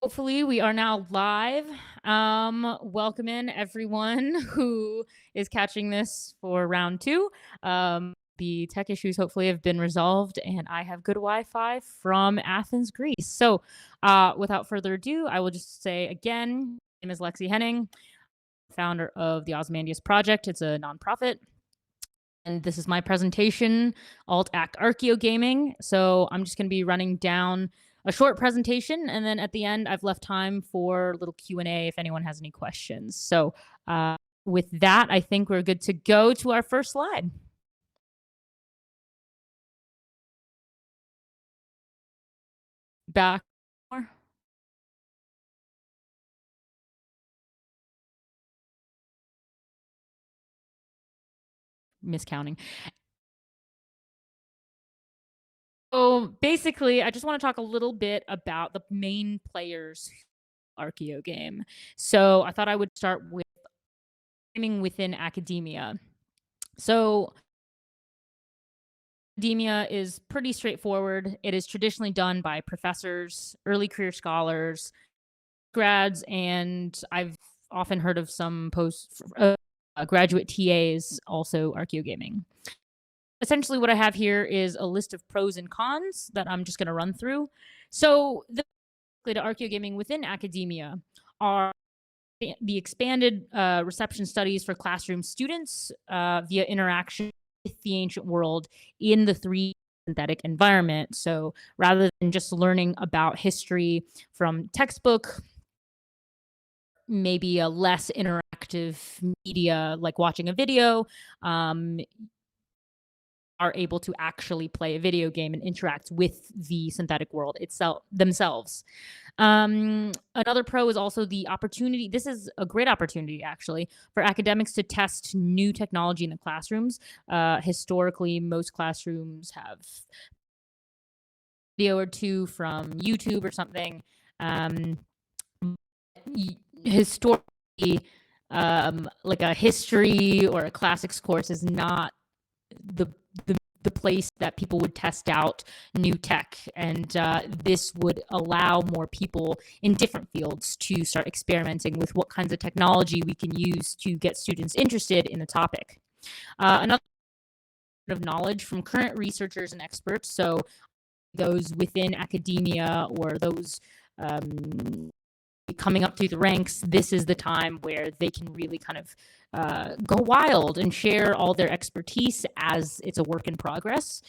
Hopefully, we are now live. Welcome in everyone who is catching this for round two. The tech issues hopefully have been resolved, and I have good Wi Fi from Athens, Greece. So, without further ado, I will just say again, my name is Lexie Henning, founder of the Ozymandias Project. It's a nonprofit. And this is my presentation, Alt Act Archaeogaming. So I'm just going to be running down a short presentation, and then at the end, I've left time for a little Q&A if anyone has any questions. So with that, I think we're good to go to our first slide. Back more. Miscounting. So basically, I just want to talk a little bit about the main players Archeo game. So I thought I would start with gaming within academia. So academia is pretty straightforward. It is traditionally done by professors, early career scholars, grads, and I've often heard of some post graduate TAs also archaeogaming. Essentially, what I have here is a list of pros and cons that I'm just going to run through. So, the to archaeogaming within academia are the expanded reception studies for classroom students via interaction with the ancient world in the three synthetic environment. So rather than just learning about history from textbook, maybe a less interactive media like watching a video, are able to actually play a video game and interact with the synthetic world itself themselves. Another pro is also the opportunity. This is a great opportunity, actually, for academics to test new technology in the classrooms. Historically, most classrooms have video or two from YouTube or something. Historically, like a history or a classics course is not the the place that people would test out new tech, and this would allow more people in different fields to start experimenting with what kinds of technology we can use to get students interested in the topic. Another of knowledge from current researchers and experts, so those within academia or those coming up through the ranks, this is the time where they can really kind of go wild and share all their expertise as it's a work in progress.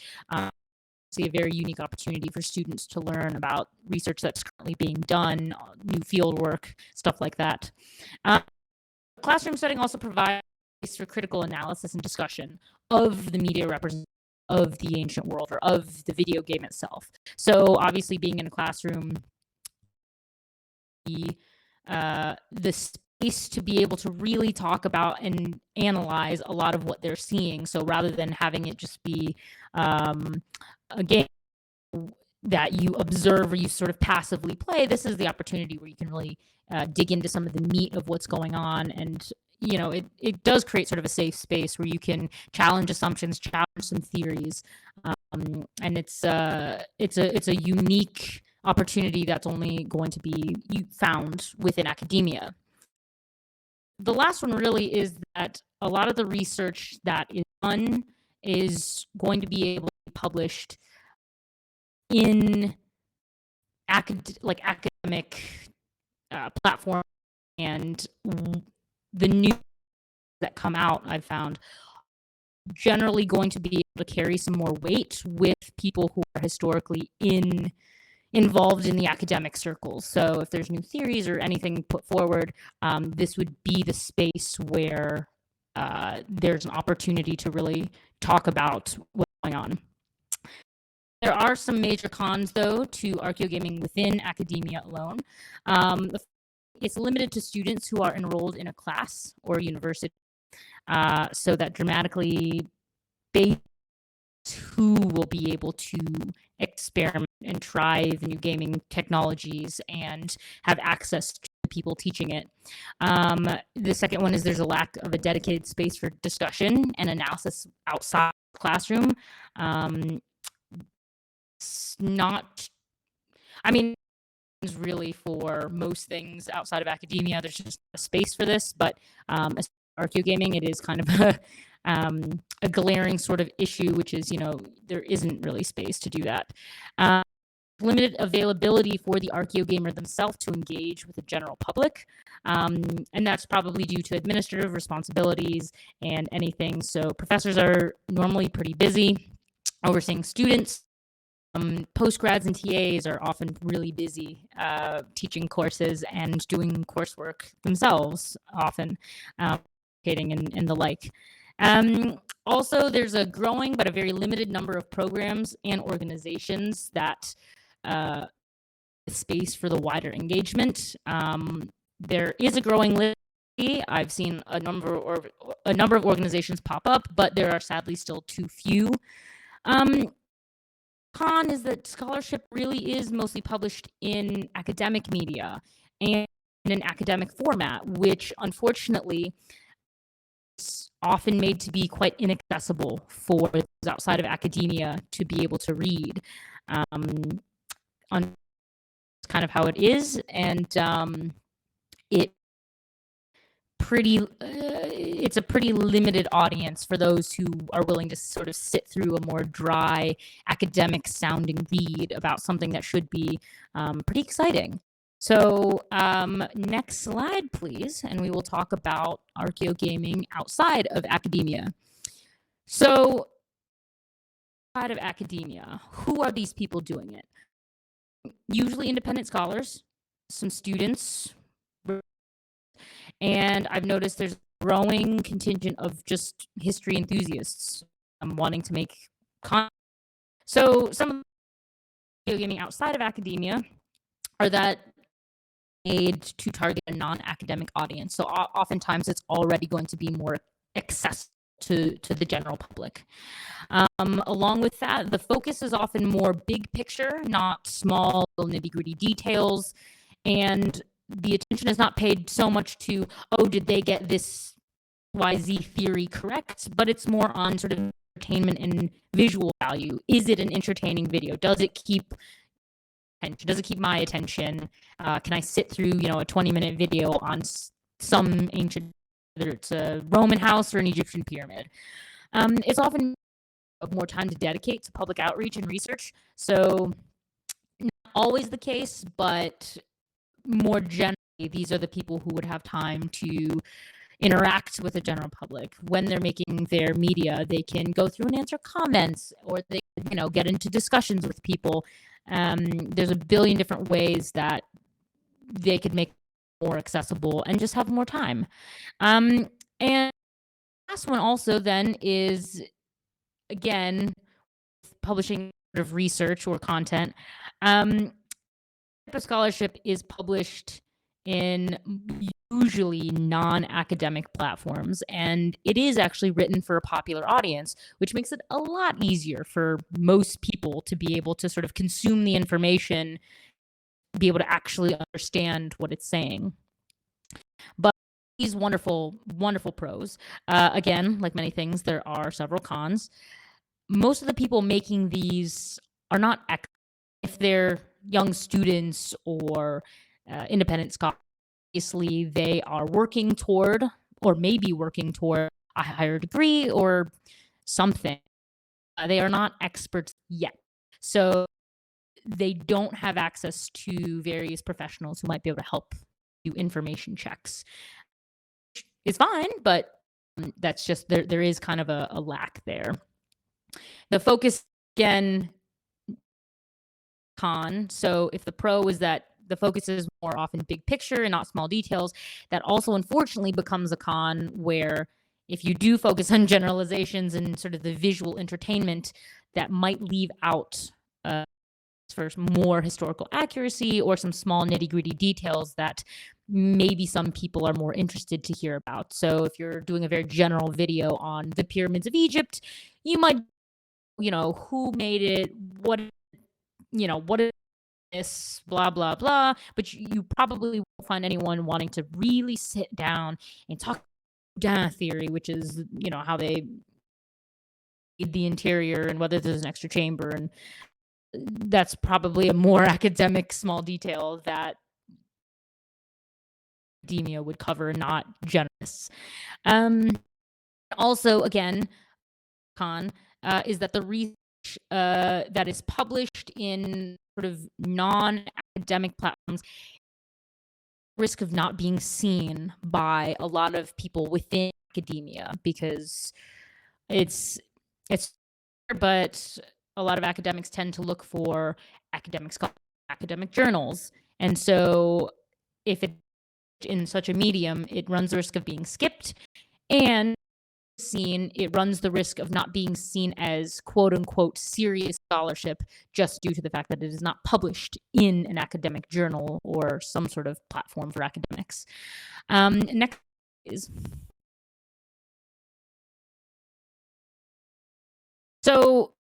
See a very unique opportunity for students to learn about research that's currently being done, new field work, stuff like that. Classroom setting also provides for critical analysis and discussion of the media representation of the ancient world or of the video game itself. So obviously being in a classroom, the space to be able to really talk about and analyze a lot of what they're seeing. So rather than having it just be a game that you observe or you sort of passively play, this is the opportunity where you can really dig into some of the meat of what's going on. And it does create sort of a safe space where you can challenge assumptions, challenge some theories, and it's a unique opportunity that's only going to be found within academia. The last one really is that a lot of the research that is done is going to be able to be published in academic platform, and the new that come out, I've found, generally going to be able to carry some more weight with people who are historically involved in the academic circles. So if there's new theories or anything put forward, this would be the space where there's an opportunity to really talk about what's going on. There are some major cons, though, to archaeogaming within academia alone. It's limited to students who are enrolled in a class or university, so that dramatically based who will be able to experiment and try the new gaming technologies and have access to people teaching it. The second one is there's a lack of a dedicated space for discussion and analysis outside the classroom. It's not, I mean, really for most things outside of academia. There's just a space for this, but as archaeogaming, it is kind of a glaring sort of issue, which is, there isn't really space to do that. Um, Limited availability for the archaeogamer themselves to engage with the general public. And that's probably due to administrative responsibilities and anything. So professors are normally pretty busy overseeing students. Postgrads and TAs are often really busy teaching courses and doing coursework themselves, often and the like. Also, there's a growing but a very limited number of programs and organizations that space for the wider engagement. There is a growing list. I've seen a number of organizations pop up, but there are sadly still too few. Con is that scholarship really is mostly published in academic media and in an academic format, which unfortunately is often made to be quite inaccessible for those outside of academia to be able to read. On kind of how it is, and it's a pretty limited audience for those who are willing to sort of sit through a more dry academic sounding read about something that should be pretty exciting. So next slide, please, and we will talk about archaeogaming outside of academia. So outside of academia, who are these people doing it? Usually independent scholars, some students, and I've noticed there's a growing contingent of just history enthusiasts wanting to make content. So some of the gaming outside of academia are that made to target a non-academic audience. So oftentimes it's already going to be more accessible to the general public. Along with that, the focus is often more big picture, not small nitty-gritty details, and the attention is not paid so much to, oh, did they get this YZ theory correct? But it's more on sort of entertainment and visual value. Is it an entertaining video? Does it keep attention? Does it keep my attention? Can I sit through, a 20-minute video on some ancient, whether it's a Roman house or an Egyptian pyramid? It's often more time to dedicate to public outreach and research. So not always the case, but more generally, these are the people who would have time to interact with the general public. When they're making their media, they can go through and answer comments, or they, get into discussions with people. There's a billion different ways that they could make it more accessible and just have more time. And the last one also then is, again, publishing sort of research or content. Scholarship is published in usually non-academic platforms, and it is actually written for a popular audience, which makes it a lot easier for most people to be able to sort of consume the information, be able to actually understand what it's saying. But these wonderful, wonderful pros. Again, like many things, there are several cons. Most of the people making these are not if they're young students or independent scholars. Obviously, they are working toward, or maybe working toward, a higher degree or something. They are not experts yet. So they don't have access to various professionals who might be able to help do information checks. It's fine, but that's just, there is kind of a lack there. The focus, again, con. So if the pro is that the focus is more often big picture and not small details, that also unfortunately becomes a con where if you do focus on generalizations and sort of the visual entertainment, that might leave out for more historical accuracy or some small nitty-gritty details that maybe some people are more interested to hear about. So if you're doing a very general video on the pyramids of Egypt, you might, who made it, what is this, blah, blah, blah. But you probably won't find anyone wanting to really sit down and talk about theory, which is, how they did the interior and whether there's an extra chamber and That's probably a more academic small detail that academia would cover, not generalists. Um, Also, again, is that the research that is published in sort of non-academic platforms risk of not being seen by a lot of people within academia because it's it's but a lot of academics tend to look for academic journals, and so if it's in such a medium, it runs the risk of being skipped, and it runs the risk of not being seen as quote unquote serious scholarship just due to the fact that it is not published in an academic journal or some sort of platform for academics. Next is so.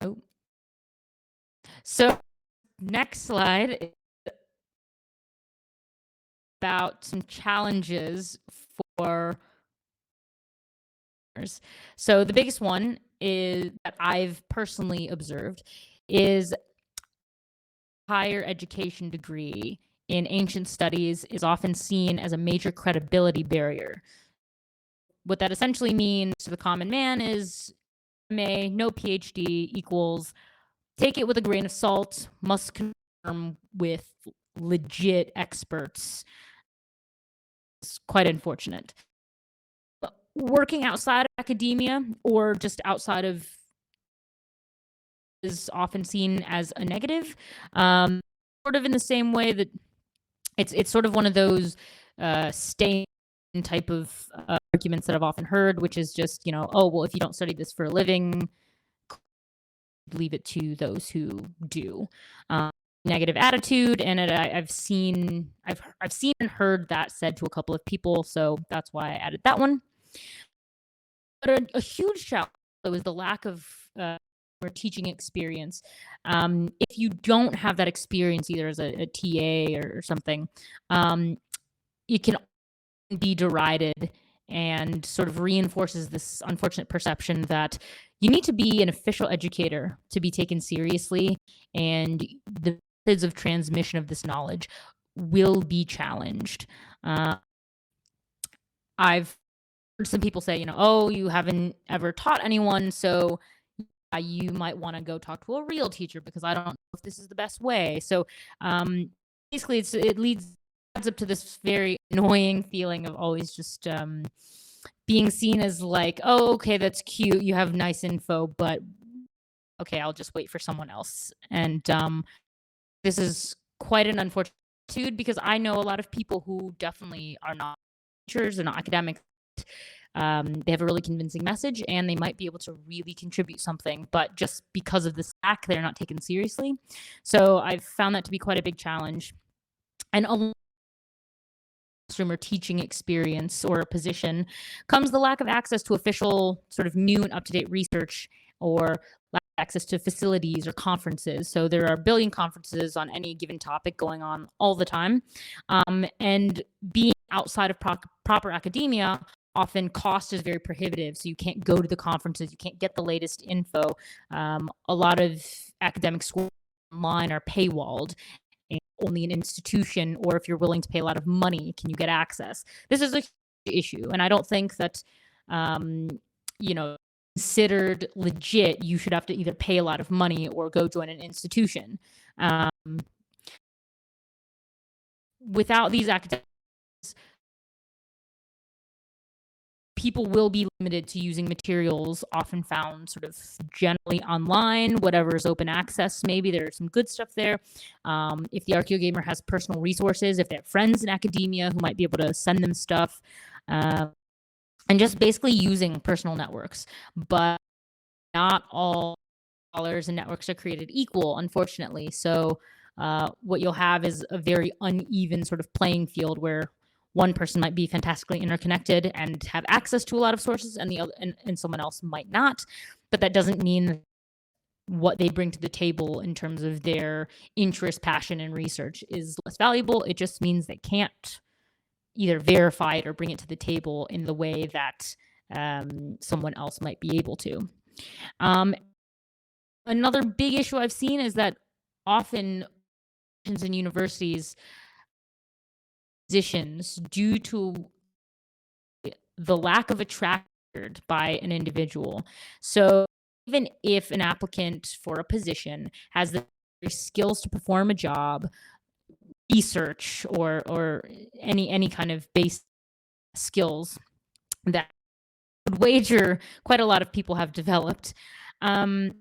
Oh, so next slide is about some challenges for. So the biggest one is that I've personally observed is higher education degree in ancient studies is often seen as a major credibility barrier. What that essentially means to the common man is MA, no PhD equals take it with a grain of salt, must confirm with legit experts. It's quite unfortunate. Working outside of academia or just outside of is often seen as a negative, sort of in the same way that it's sort of one of those stay type of arguments that I've often heard, which is just, oh, well, if you don't study this for a living, leave it to those who do. Negative attitude, and I've seen and heard that said to a couple of people, so that's why I added that one. But a huge challenge was the lack of teaching experience. If you don't have that experience, either as a TA or something, it can be derided and sort of reinforces this unfortunate perception that you need to be an official educator to be taken seriously, and the methods of transmission of this knowledge will be challenged. I've heard some people say, oh, you haven't ever taught anyone, so you might want to go talk to a real teacher because I don't know if this is the best way. So basically, it adds up to this very annoying feeling of always just being seen as like, oh, okay, that's cute, you have nice info, but okay, I'll just wait for someone else. And this is quite an unfortunate attitude because I know a lot of people who definitely are not teachers and not academics. They have a really convincing message and they might be able to really contribute something, but just because of this lack, they're not taken seriously. So I've found that to be quite a big challenge. And a classroom or teaching experience or a position comes the lack of access to official sort of new and up-to-date research or lack of access to facilities or conferences. So there are a billion conferences on any given topic going on all the time. And being outside of proper academia, often cost is very prohibitive. So you can't go to the conferences, you can't get the latest info. A lot of academic schools online are paywalled. And only an institution, or if you're willing to pay a lot of money, can you get access. This is a huge issue, and I don't think that, considered legit, you should have to either pay a lot of money or go join an institution. Without these academics, people will be limited to using materials often found sort of generally online, whatever is open access. Maybe there's some good stuff there. If the Archaeogamer has personal resources, if they have friends in academia who might be able to send them stuff, and just basically using personal networks. But not all scholars and networks are created equal, unfortunately. So what you'll have is a very uneven sort of playing field where one person might be fantastically interconnected and have access to a lot of sources, and the other and someone else might not. But that doesn't mean what they bring to the table in terms of their interest, passion, and research is less valuable. It just means they can't either verify it or bring it to the table in the way that someone else might be able to. Another big issue I've seen is that often in universities, positions due to the lack of a track record by an individual. So even if an applicant for a position has the skills to perform a job, research or any kind of base skills that I would wager quite a lot of people have developed, have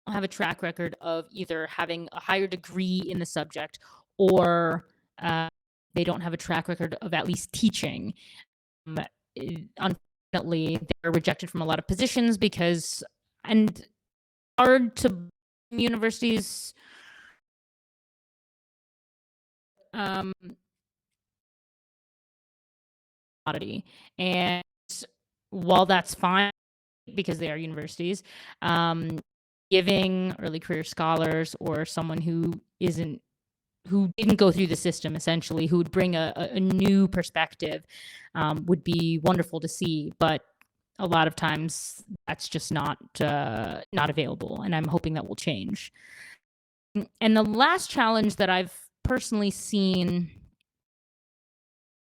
a track record of either having a higher degree in the subject or uh, they don't have a track record of at least teaching. Um, Unfortunately, they're rejected from a lot of positions because, and hard to universities um, commodity. And while that's fine because they are universities, um, giving early career scholars or someone who didn't go through the system essentially, who would bring a new perspective, would be wonderful to see. But a lot of times that's just not available, and I'm hoping that will change. And the last challenge that I've personally seen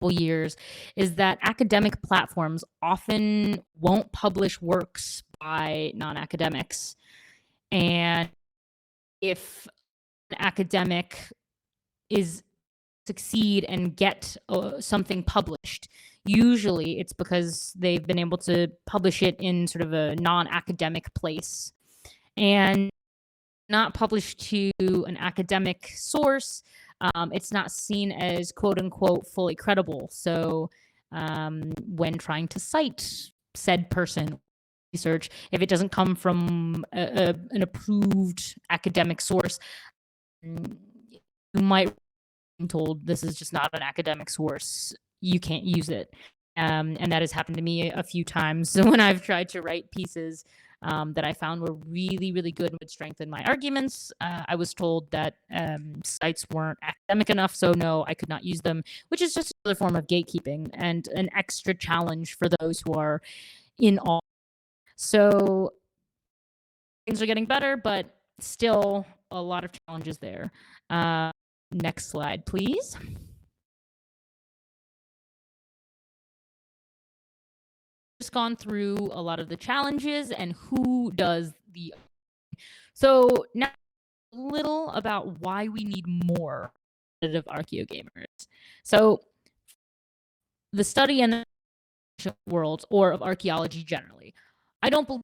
years is that academic platforms often won't publish works by non-academics. And if an academic is succeed and get something published, usually it's because they've been able to publish it in sort of a non-academic place and not published to an academic source. It's not seen as quote unquote fully credible. So when trying to cite said person research, if it doesn't come from an approved academic source, you might be told this is just not an academic source. You can't use it. And that has happened to me a few times when I've tried to write pieces that I found were really, really good and would strengthen my arguments. I was told that sites weren't academic enough, so no, I could not use them, which is just another form of gatekeeping and an extra challenge for those who are in awe. So things are getting better, but still a lot of challenges there. Next slide, please. Just gone through a lot of the challenges and who does the. So now a little about why we need more competitive archaeogamers. So the study in the world or of archaeology generally, I don't believe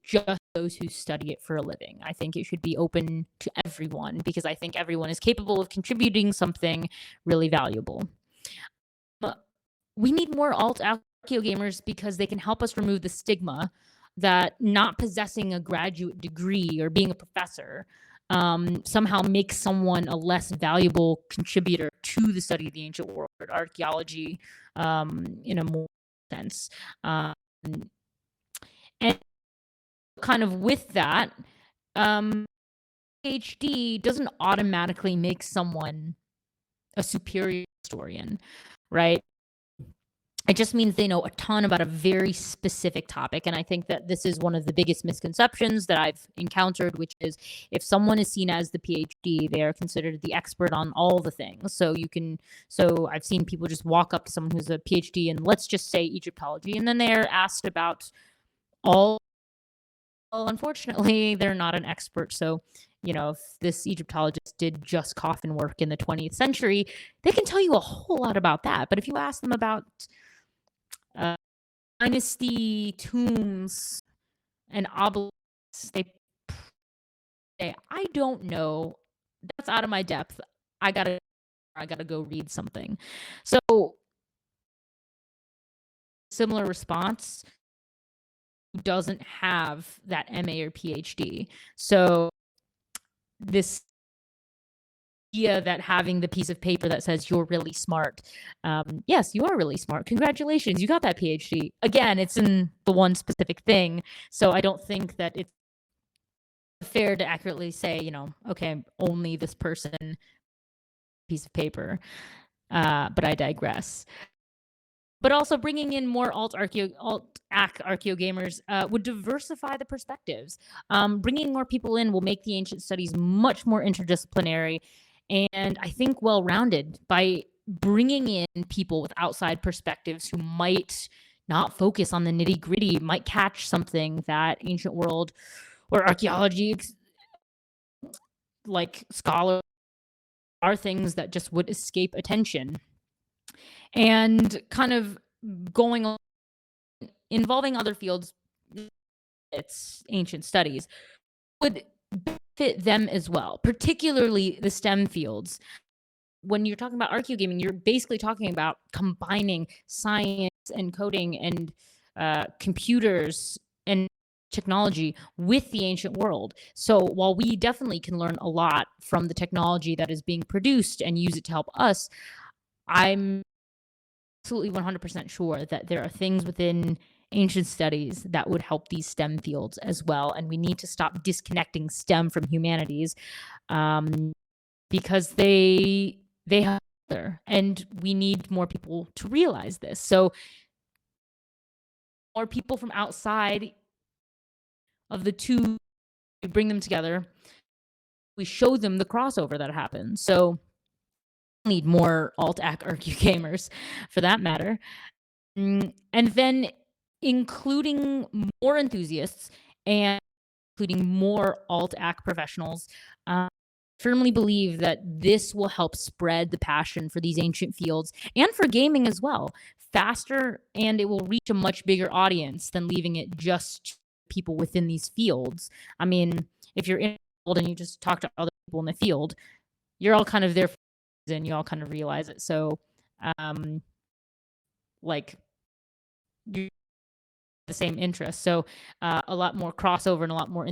just those who study it for a living. I think it should be open to everyone because I think everyone is capable of contributing something really valuable. But we need more alt archaeogamers because they can help us remove the stigma that not possessing a graduate degree or being a professor somehow makes someone a less valuable contributor to the study of the ancient world, archaeology, in a more sense. And kind of with that, PhD doesn't automatically make someone a superior historian, right? It just means they know a ton about a very specific topic. And I think that this is one of the biggest misconceptions that I've encountered, which is if someone is seen as the PhD, they are considered the expert on all the things. So I've seen people just walk up to someone who's a PhD and let's just say Egyptology, and then they're asked about all. Well, unfortunately, they're not an expert. So, if this Egyptologist did just coffin work in the 20th century, they can tell you a whole lot about that. But if you ask them about uh, dynasty tombs and obelisks, they say, "I don't know. That's out of my depth. I gotta go read something." So, similar response doesn't have that MA or PhD. So this idea that having the piece of paper that says you're really smart, yes, you are really smart. Congratulations, you got that PhD. Again, it's in the one specific thing. So I don't think that it's fair to accurately say, okay, only this person piece of paper. But I digress. but also bringing in more alt-ac archaeogamers would diversify the perspectives. Bringing more people in will make the ancient studies much more interdisciplinary and I think well-rounded by bringing in people with outside perspectives who might not focus on the nitty-gritty, might catch something that ancient world or archaeology like scholars are things that just would escape attention and kind of going on involving other fields, it's ancient studies, would benefit them as well, particularly the STEM fields. When you're talking about archaeogaming, you're basically talking about combining science and coding and computers and technology with the ancient world. So while we definitely can learn a lot from the technology that is being produced and use it to help us, I'm absolutely 100% sure that there are things within ancient studies that would help these STEM fields as well. And we need to stop disconnecting STEM from humanities because they have other, and we need more people to realize this. So more people from outside of the two, we bring them together, we show them the crossover that happens. So we need more alt-ac archaeogamers for that matter. And then including more enthusiasts and including more alt-ac professionals. Firmly believe that this will help spread the passion for these ancient fields and for gaming as well faster, and it will reach a much bigger audience than leaving it just people within these fields. I mean, if you're in the field and you just talk to other people in the field, you're all kind of there and you all kind of realize it. So like you the same interest. So a lot more crossover and a lot more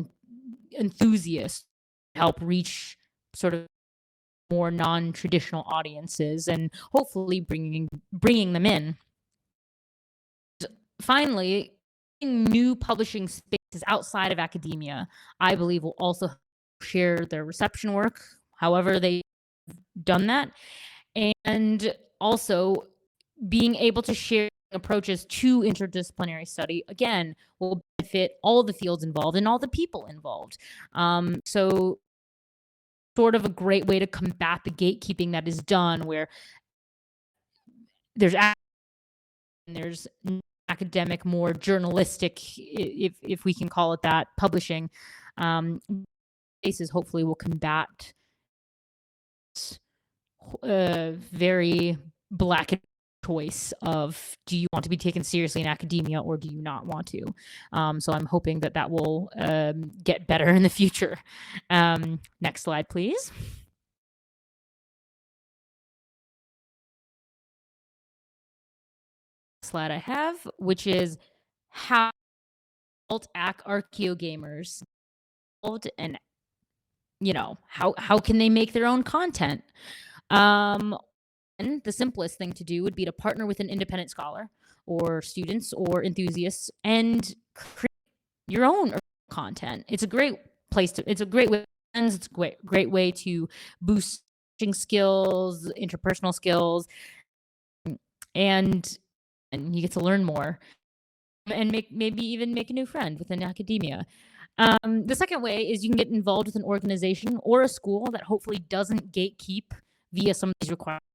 enthusiasts help reach sort of more non-traditional audiences and hopefully bringing them in. Finally, new publishing spaces outside of academia, I believe, will also share their reception work, however they've done that, and also being able to share approaches to interdisciplinary study, again, will benefit all the fields involved and all the people involved. So sort of a great way to combat the gatekeeping that is done where there's academic, more journalistic, if we can call it that, publishing. Cases hopefully will combat very black and choice of do you want to be taken seriously in academia or do you not want to? So I'm hoping that that will get better in the future. Next slide, please. Slide I have, which is how alt-ac archaeogamers and how can they make their own content? And the simplest thing to do would be to partner with an independent scholar or students or enthusiasts and create your own content. It's a great place to, it's a great way, it's a great way to boost skills, interpersonal skills, and you get to learn more and maybe even make a new friend within academia. The second way is you can get involved with an organization or a school that hopefully doesn't gatekeep via some of these requirements.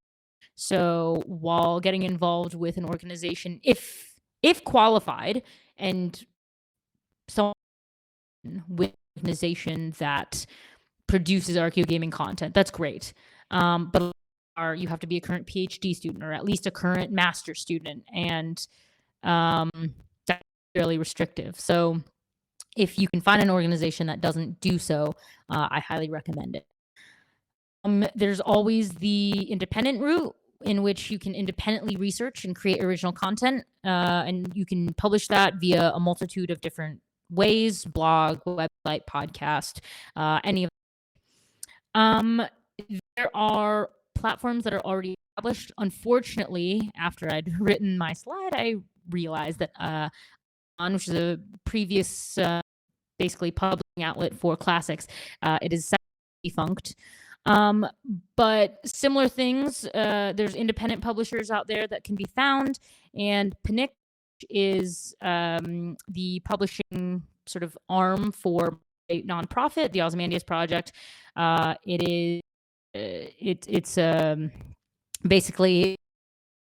So while getting involved with an organization, if qualified, and someone with an organization that produces archaeogaming content, that's great. But you have to be a current PhD student or at least a current master student, and that's fairly restrictive. So if you can find an organization that doesn't do so, I highly recommend it. There's always the independent route in which you can independently research and create original content, and you can publish that via a multitude of different ways: blog, website, podcast, any of there are platforms that are already established. Unfortunately, after I'd written my slide, I realized that which is a previous basically publishing outlet for classics, it is defunct. But similar things, there's independent publishers out there that can be found, and Panic is the publishing sort of arm for a nonprofit, the Ozymandias Project. It is it's basically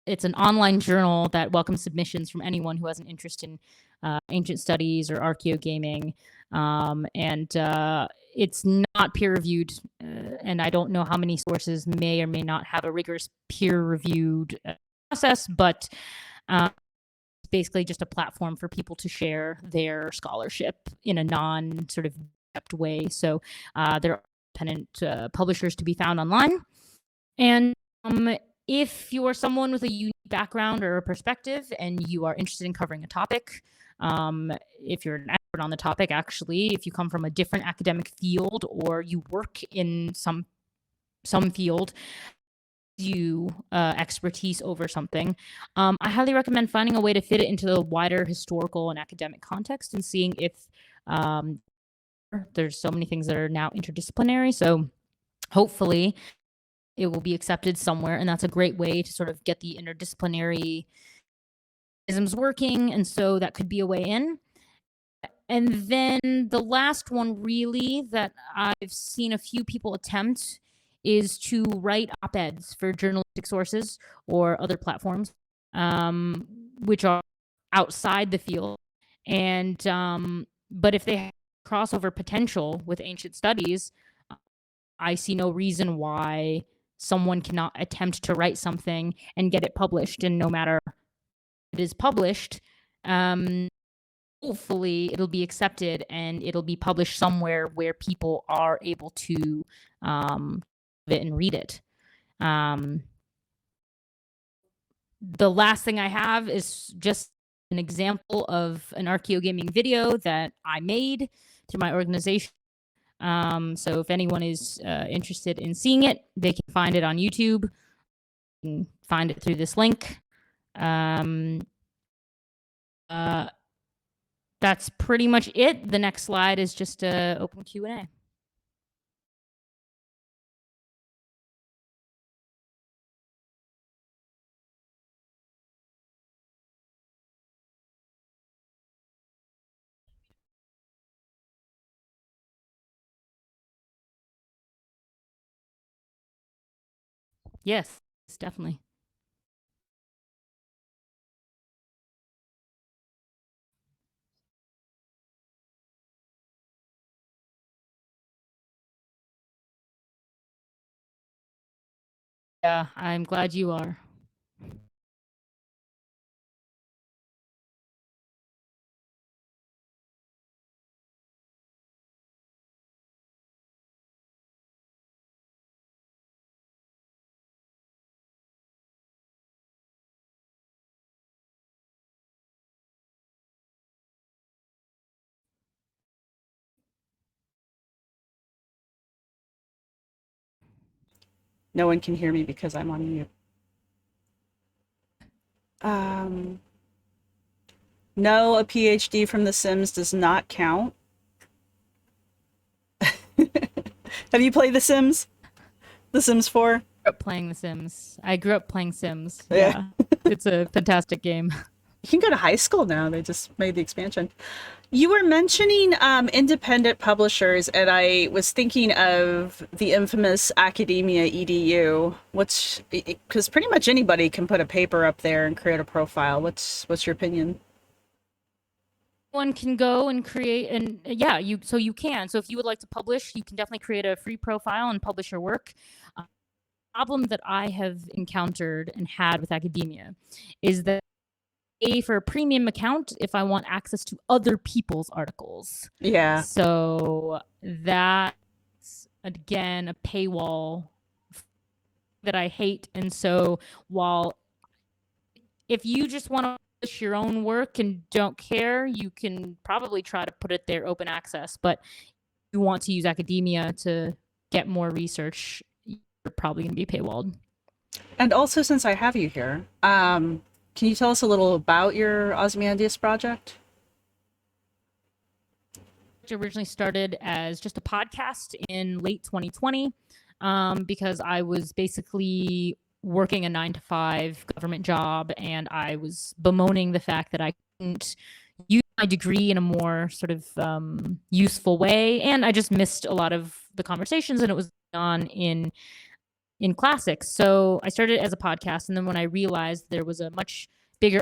it's an online journal that welcomes submissions from anyone who has an interest in ancient studies or archaeogaming. And it's not peer reviewed, and I don't know how many sources may or may not have a rigorous peer reviewed process, but it's basically just a platform for people to share their scholarship in a non sort of depth way. So there are independent publishers to be found online. And if you are someone with a unique background or a perspective and you are interested in covering a topic, if you're an expert on the topic, actually, if you come from a different academic field or you work in some field, you expertise over something, I highly recommend finding a way to fit it into the wider historical and academic context and seeing if there's so many things that are now interdisciplinary. So hopefully it will be accepted somewhere, and that's a great way to sort of get the interdisciplinary isms working, and so that could be a way in. And then the last one really that I've seen a few people attempt is to write op-eds for journalistic sources or other platforms, which are outside the field. And but if they have crossover potential with ancient studies, I see no reason why someone cannot attempt to write something and get it published. And no matter it is published, hopefully it'll be accepted and it'll be published somewhere where people are able to it and read it. The last thing I have is just an example of an archaeogaming video that I made through my organization. So if anyone is interested in seeing it, they can find it on YouTube. You can find it through this link. That's pretty much it. The next slide is just open Q&A. Yes, definitely. Yeah, I'm glad you are. No one can hear me because I'm on mute. Um, no, a PhD from The Sims does not count. Have you played The Sims? The Sims 4? Playing The Sims. I grew up playing Sims. Yeah. Yeah. It's a fantastic game. You can go to high school now. They just made the expansion. You were mentioning independent publishers, and I was thinking of the infamous Academia EDU. Because pretty much anybody can put a paper up there and create a profile. What's your opinion? One can go and create, and yeah, you can. So if you would like to publish, you can definitely create a free profile and publish your work. Problem that I have encountered and had with academia is that pay for a premium account if I want access to other people's articles. Yeah. So that's again a paywall that I hate. And so while if you just want to publish your own work and don't care, you can probably try to put it there open access. But if you want to use academia to get more research, you're probably going to be paywalled. And also, since I have you here, can you tell us a little about your Ozymandias project? It originally started as just a podcast in late 2020. because I was basically working a 9 to 5 government job, and I was bemoaning the fact that I couldn't use my degree in a more sort of useful way, and I just missed a lot of the conversations, and it was on in classics. So I started as a podcast, and then when I realized there was a much bigger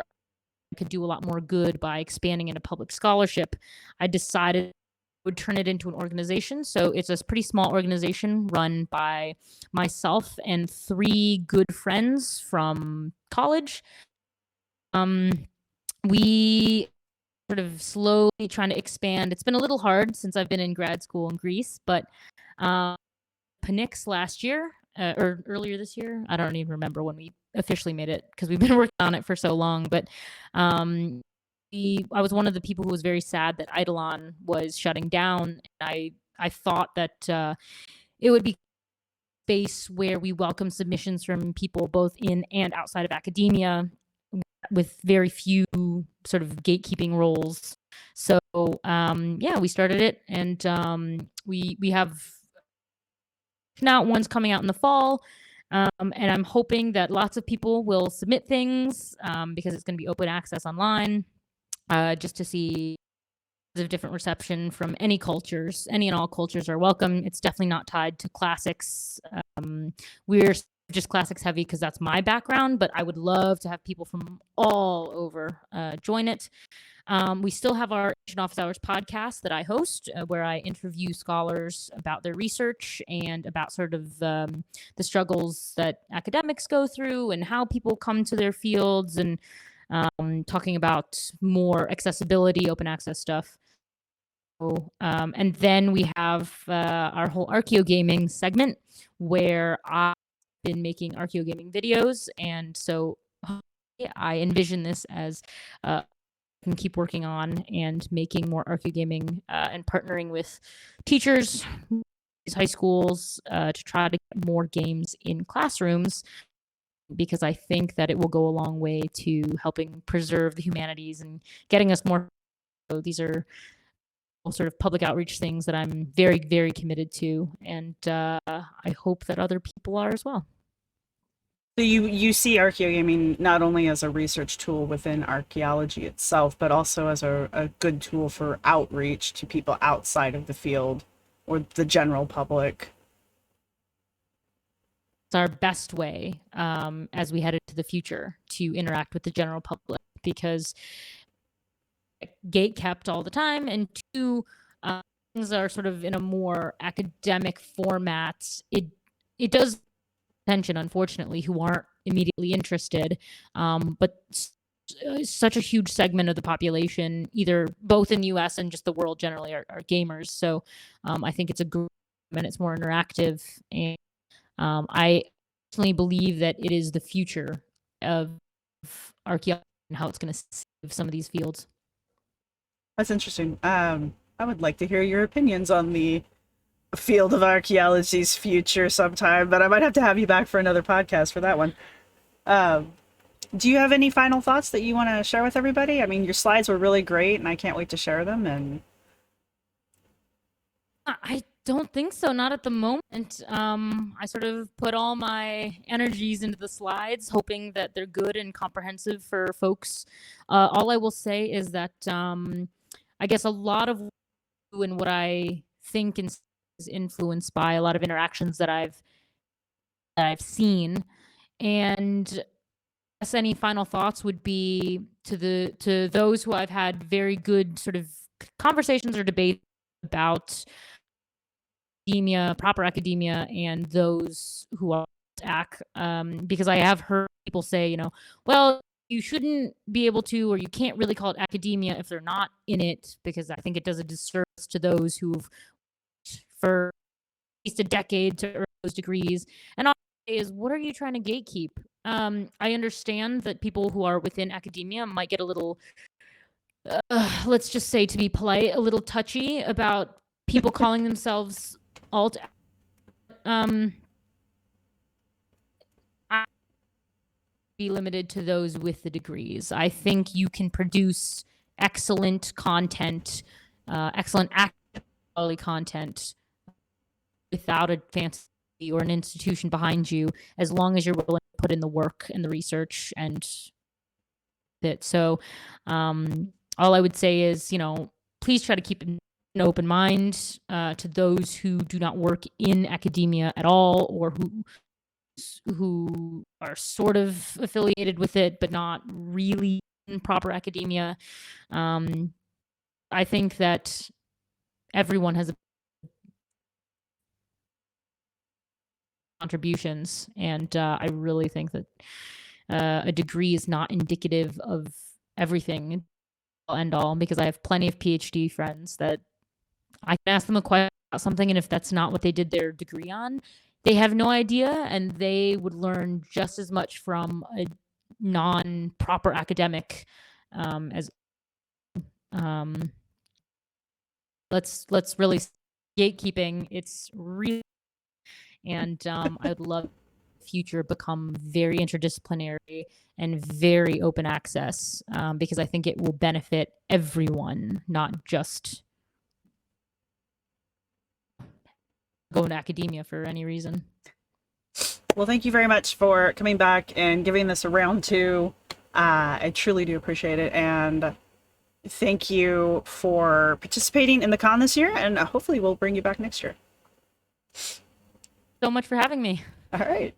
could do a lot more good by expanding into public scholarship, I decided I would turn it into an organization. So it's a pretty small organization run by myself and 3 good friends from college. We sort of slowly trying to expand. It's been a little hard since I've been in grad school in Greece, but Panix last year, or earlier this year, I don't even remember when we officially made it because we've been working on it for so long. But I was one of the people who was very sad that Eidolon was shutting down. And I thought that it would be a space where we welcome submissions from people both in and outside of academia with very few sort of gatekeeping roles. So yeah, we started it, and we have now one's coming out in the fall. And I'm hoping that lots of people will submit things because it's going to be open access online, just to see the different reception from any cultures. Any and all cultures are welcome. It's definitely not tied to classics. We're just classics heavy because that's my background, but I would love to have people from all over join it. We still have our Ancient Office Hours podcast that I host, where I interview scholars about their research and about sort of the struggles that academics go through and how people come to their fields, and talking about more accessibility, open access stuff. And then we have our whole Archaeogaming segment, where I've been making Archaeogaming videos, and so I envision this as can keep working on and making more Archaeogaming and partnering with teachers, high schools, to try to get more games in classrooms, because I think that it will go a long way to helping preserve the humanities and getting us more. So these are sort of public outreach things that I'm very, very committed to, and I hope that other people are as well. So you see archaeogaming not only as a research tool within archaeology itself, but also as a good tool for outreach to people outside of the field or the general public. It's our best way as we head into the future to interact with the general public, because gate kept all the time, and 2, things are sort of in a more academic format. It does attention, unfortunately, who aren't immediately interested, but such a huge segment of the population, either both in the US and just the world generally, are gamers. So I think it's a group, and it's more interactive, and I personally believe that it is the future of archaeology and how it's going to save some of these fields. That's interesting. I would like to hear your opinions on the field of archaeology's future sometime, but I might have to have you back for another podcast for that one. Do you have any final thoughts that you want to share with everybody? I mean, your slides were really great, and I can't wait to share them. And I don't think so, not at the moment. I sort of put all my energies into the slides, hoping that they're good and comprehensive for folks. All I will say is that I guess a lot of what I think is influenced by a lot of interactions that I've seen. And I guess any final thoughts would be to those who I've had very good sort of conversations or debates about academia, proper academia, and those who are ACT, because I have heard people say, well, you shouldn't be able to, or you can't really call it academia if they're not in it, because I think it does a disservice to those who've for at least a decade to earn those degrees. And all I say is, what are you trying to gatekeep? I understand that people who are within academia might get a little, let's just say, to be polite, a little touchy about people calling themselves alt. Be limited to those with the degrees. I think you can produce excellent content, excellent quality content without a fancy or an institution behind you, as long as you're willing to put in the work and the research and it. So, all I would say is, please try to keep an open mind to those who do not work in academia at all, or who are sort of affiliated with it, but not really in proper academia. I think that everyone has contributions, and I really think that a degree is not indicative of everything end all, because I have plenty of PhD friends that I can ask them a question about something, and if that's not what they did their degree on, they have no idea, and they would learn just as much from a non-proper academic as let's really gatekeeping. It's really, and I'd love future become very interdisciplinary and very open access, because I think it will benefit everyone, not just go into academia for any reason. Well, thank you very much for coming back and giving this a round two. I truly do appreciate it. And thank you for participating in the con this year. And hopefully we'll bring you back next year. So much for having me. All right.